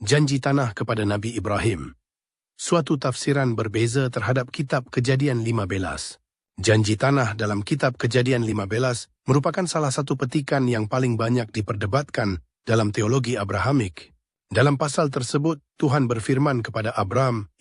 Janji tanah kepada Nabi Ibrahim. Suatu tafsiran berbeza terhadap kitab Kejadian 15. Janji tanah dalam kitab Kejadian 15 merupakan salah satu petikan yang paling banyak diperdebatkan dalam teologi Abrahamik. Dalam pasal tersebut, Tuhan berfirman kepada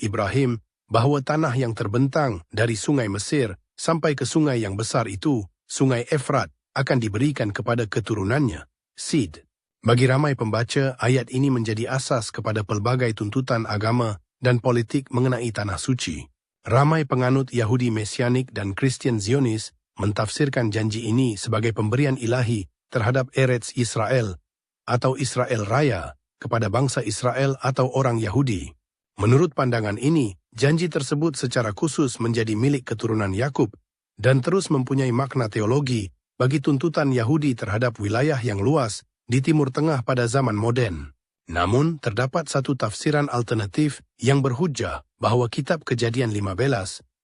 Ibrahim, bahawa tanah yang terbentang dari sungai Mesir sampai ke sungai yang besar itu, sungai Efrat, akan diberikan kepada keturunannya, seed. Bagi ramai pembaca, ayat ini menjadi asas kepada pelbagai tuntutan agama dan politik mengenai tanah suci. Ramai penganut Yahudi Mesianik dan Kristian Zionis mentafsirkan janji ini sebagai pemberian ilahi terhadap Eretz Israel atau Israel Raya kepada bangsa Israel atau orang Yahudi. Menurut pandangan ini, janji tersebut secara khusus menjadi milik keturunan Yakub dan terus mempunyai makna teologi bagi tuntutan Yahudi terhadap wilayah yang luas di Timur Tengah pada zaman moden. Namun, terdapat satu tafsiran alternatif yang berhujah bahawa kitab Kejadian 15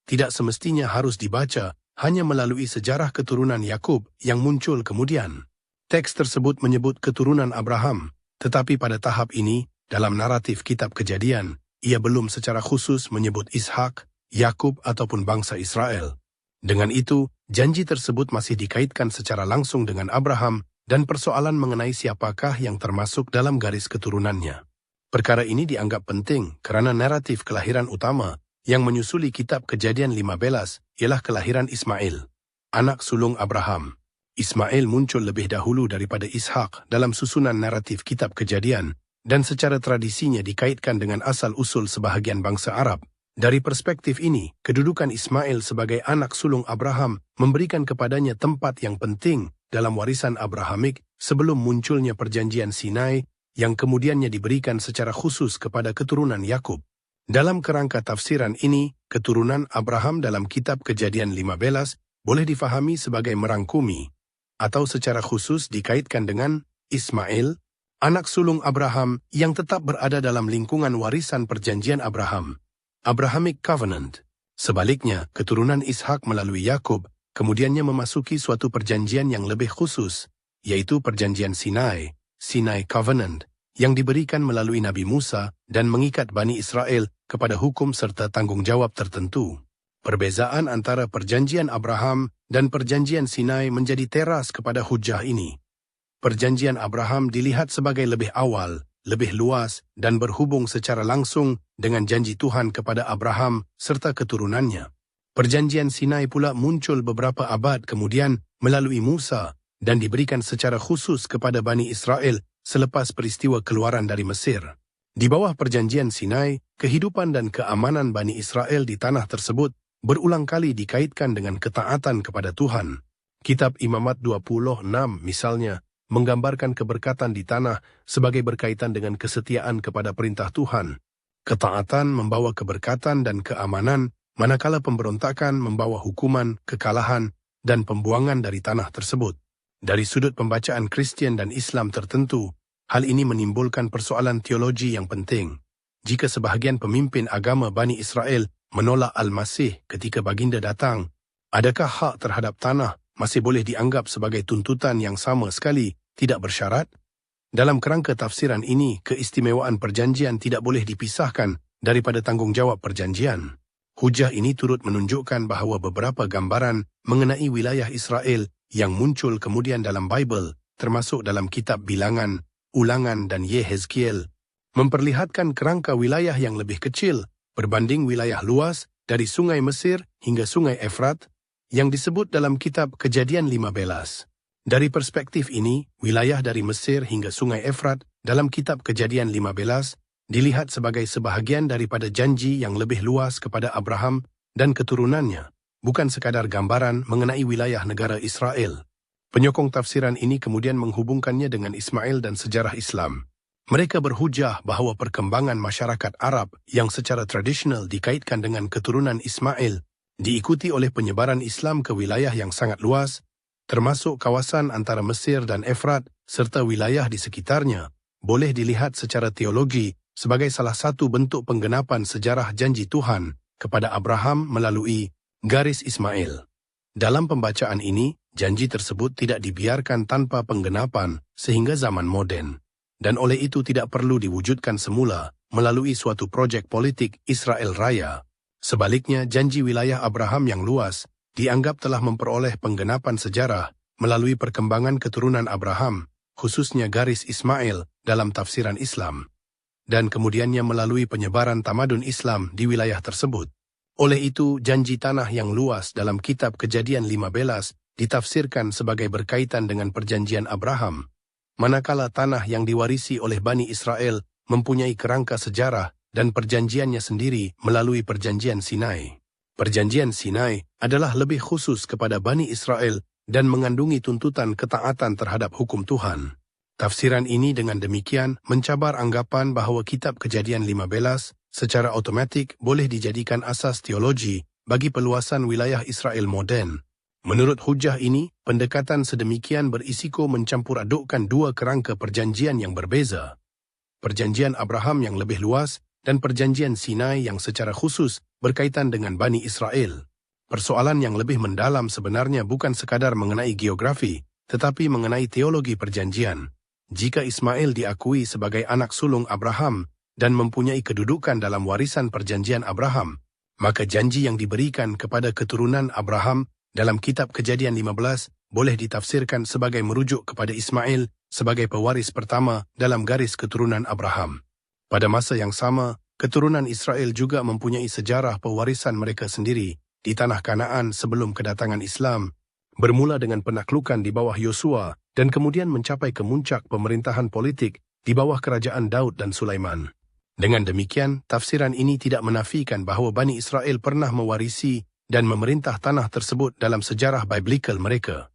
tidak semestinya harus dibaca hanya melalui sejarah keturunan Yakub yang muncul kemudian. Teks tersebut menyebut keturunan Abraham, tetapi pada tahap ini, dalam naratif kitab Kejadian, ia belum secara khusus menyebut Ishak, Yakub ataupun bangsa Israel. Dengan itu, janji tersebut masih dikaitkan secara langsung dengan Abraham dan persoalan mengenai siapakah yang termasuk dalam garis keturunannya. Perkara ini dianggap penting kerana naratif kelahiran utama yang menyusuli kitab Kejadian 15 ialah kelahiran Ismail, anak sulung Abraham. Ismail muncul lebih dahulu daripada Ishak dalam susunan naratif kitab Kejadian dan secara tradisinya dikaitkan dengan asal-usul sebahagian bangsa Arab. Dari perspektif ini, kedudukan Ismail sebagai anak sulung Abraham memberikan kepadanya tempat yang penting dalam warisan Abrahamik sebelum munculnya perjanjian Sinai yang kemudiannya diberikan secara khusus kepada keturunan Yakub. Dalam kerangka tafsiran ini, keturunan Abraham dalam kitab Kejadian 15 boleh difahami sebagai merangkumi atau secara khusus dikaitkan dengan Ismail, anak sulung Abraham yang tetap berada dalam lingkungan warisan perjanjian Abraham, Abrahamic Covenant. Sebaliknya, keturunan Ishak melalui Yakub kemudiannya memasuki suatu perjanjian yang lebih khusus, yaitu perjanjian Sinai, Sinai Covenant, yang diberikan melalui Nabi Musa dan mengikat Bani Israel kepada hukum serta tanggungjawab tertentu. Perbezaan antara perjanjian Abraham dan perjanjian Sinai menjadi teras kepada hujah ini. Perjanjian Abraham dilihat sebagai lebih awal, lebih luas dan berhubung secara langsung dengan janji Tuhan kepada Abraham serta keturunannya. Perjanjian Sinai pula muncul beberapa abad kemudian melalui Musa dan diberikan secara khusus kepada Bani Israel selepas peristiwa keluaran dari Mesir. Di bawah perjanjian Sinai, kehidupan dan keamanan Bani Israel di tanah tersebut berulang kali dikaitkan dengan ketaatan kepada Tuhan. Kitab Imamat 26 misalnya menggambarkan keberkatan di tanah sebagai berkaitan dengan kesetiaan kepada perintah Tuhan. Ketaatan membawa keberkatan dan keamanan, manakala pemberontakan membawa hukuman, kekalahan, dan pembuangan dari tanah tersebut. Dari sudut pembacaan Kristian dan Islam tertentu, hal ini menimbulkan persoalan teologi yang penting. Jika sebahagian pemimpin agama Bani Israel menolak Al-Masih ketika baginda datang, adakah hak terhadap tanah masih boleh dianggap sebagai tuntutan yang sama sekali tidak bersyarat? Dalam kerangka tafsiran ini, keistimewaan perjanjian tidak boleh dipisahkan daripada tanggungjawab perjanjian. Hujah ini turut menunjukkan bahawa beberapa gambaran mengenai wilayah Israel yang muncul kemudian dalam Bible, termasuk dalam kitab Bilangan, Ulangan dan Yehezkiel, memperlihatkan kerangka wilayah yang lebih kecil berbanding wilayah luas dari sungai Mesir hingga sungai Efrat yang disebut dalam kitab Kejadian 15. Dari perspektif ini, wilayah dari Mesir hingga sungai Efrat dalam kitab Kejadian 15 dilihat sebagai sebahagian daripada janji yang lebih luas kepada Abraham dan keturunannya, bukan sekadar gambaran mengenai wilayah negara Israel. Penyokong tafsiran ini kemudian menghubungkannya dengan Ismail dan sejarah Islam. Mereka berhujah bahawa perkembangan masyarakat Arab yang secara tradisional dikaitkan dengan keturunan Ismail diikuti oleh penyebaran Islam ke wilayah yang sangat luas, termasuk kawasan antara Mesir dan Efrat serta wilayah di sekitarnya, boleh dilihat secara teologi sebagai salah satu bentuk penggenapan sejarah janji Tuhan kepada Abraham melalui garis Ismail. Dalam pembacaan ini, janji tersebut tidak dibiarkan tanpa penggenapan sehingga zaman moden. dan oleh itu tidak perlu diwujudkan semula melalui suatu projek politik Israel Raya. Sebaliknya, janji wilayah Abraham yang luas dianggap telah memperoleh penggenapan sejarah melalui perkembangan keturunan Abraham, khususnya garis Ismail dalam tafsiran Islam, dan kemudiannya melalui penyebaran tamadun Islam di wilayah tersebut. Oleh itu, janji tanah yang luas dalam kitab Kejadian 15 ditafsirkan sebagai berkaitan dengan perjanjian Abraham, manakala tanah yang diwarisi oleh Bani Israel mempunyai kerangka sejarah dan perjanjiannya sendiri melalui perjanjian Sinai. Perjanjian Sinai adalah lebih khusus kepada Bani Israel dan mengandungi tuntutan ketaatan terhadap hukum Tuhan. Tafsiran ini dengan demikian mencabar anggapan bahawa kitab Kejadian 15 secara otomatik boleh dijadikan asas teologi bagi peluasan wilayah Israel moden. Menurut hujah ini, pendekatan sedemikian berisiko mencampur adukkan dua kerangka perjanjian yang berbeza. Perjanjian Abraham yang lebih luas dan perjanjian Sinai yang secara khusus berkaitan dengan Bani Israel. Persoalan yang lebih mendalam sebenarnya bukan sekadar mengenai geografi, tetapi mengenai teologi perjanjian. Jika Ismail diakui sebagai anak sulung Abraham dan mempunyai kedudukan dalam warisan perjanjian Abraham, maka janji yang diberikan kepada keturunan Abraham dalam kitab Kejadian 15 boleh ditafsirkan sebagai merujuk kepada Ismail sebagai pewaris pertama dalam garis keturunan Abraham. Pada masa yang sama, keturunan Israel juga mempunyai sejarah pewarisan mereka sendiri di tanah Kanaan sebelum kedatangan Islam, bermula dengan penaklukan di bawah Yosua dan kemudian mencapai kemuncak pemerintahan politik di bawah kerajaan Daud dan Sulaiman. Dengan demikian, tafsiran ini tidak menafikan bahawa Bani Israel pernah mewarisi dan memerintah tanah tersebut dalam sejarah biblikal mereka.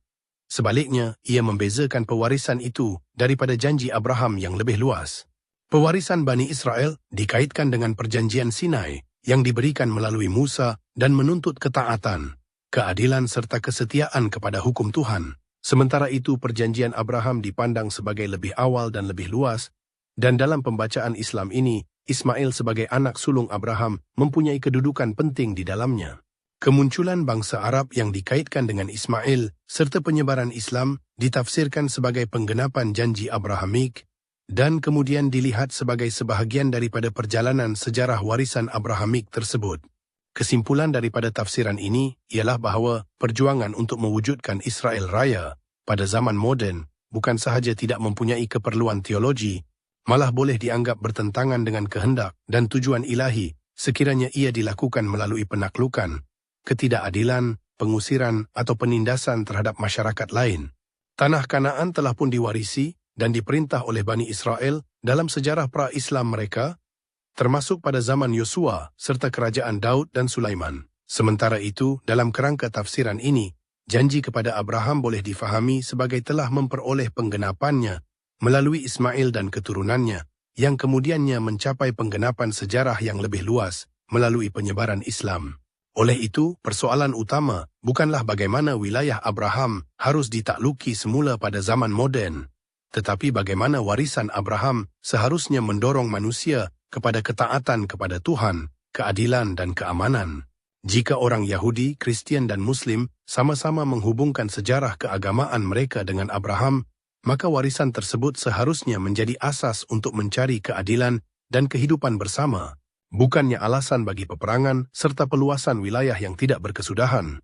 Sebaliknya, ia membezakan pewarisan itu daripada janji Abraham yang lebih luas. Pewarisan Bani Israel dikaitkan dengan perjanjian Sinai yang diberikan melalui Musa dan menuntut ketaatan, keadilan serta kesetiaan kepada hukum Tuhan. Sementara itu, perjanjian Abraham dipandang sebagai lebih awal dan lebih luas, dan dalam pembacaan Islam ini, Ismail sebagai anak sulung Abraham mempunyai kedudukan penting di dalamnya. Kemunculan bangsa Arab yang dikaitkan dengan Ismail serta penyebaran Islam ditafsirkan sebagai penggenapan janji Abrahamik dan kemudian dilihat sebagai sebahagian daripada perjalanan sejarah warisan Abrahamik tersebut. Kesimpulan daripada tafsiran ini ialah bahawa perjuangan untuk mewujudkan Israel Raya pada zaman moden bukan sahaja tidak mempunyai keperluan teologi, malah boleh dianggap bertentangan dengan kehendak dan tujuan ilahi sekiranya ia dilakukan melalui penaklukan, ketidakadilan, pengusiran atau penindasan terhadap masyarakat lain. Tanah Kanaan telah pun diwarisi dan diperintah oleh Bani Israel dalam sejarah pra-Islam mereka, termasuk pada zaman Yosua serta kerajaan Daud dan Sulaiman. Sementara itu, dalam kerangka tafsiran ini, janji kepada Abraham boleh difahami sebagai telah memperoleh penggenapannya melalui Ismail dan keturunannya, yang kemudiannya mencapai penggenapan sejarah yang lebih luas melalui penyebaran Islam. Oleh itu, persoalan utama bukanlah bagaimana wilayah Abraham harus ditakluki semula pada zaman moden, tetapi bagaimana warisan Abraham seharusnya mendorong manusia kepada ketaatan kepada Tuhan, keadilan dan keamanan. Jika orang Yahudi, Kristian dan Muslim sama-sama menghubungkan sejarah keagamaan mereka dengan Abraham, maka warisan tersebut seharusnya menjadi asas untuk mencari keadilan dan kehidupan bersama, bukannya alasan bagi peperangan serta peluasan wilayah yang tidak berkesudahan.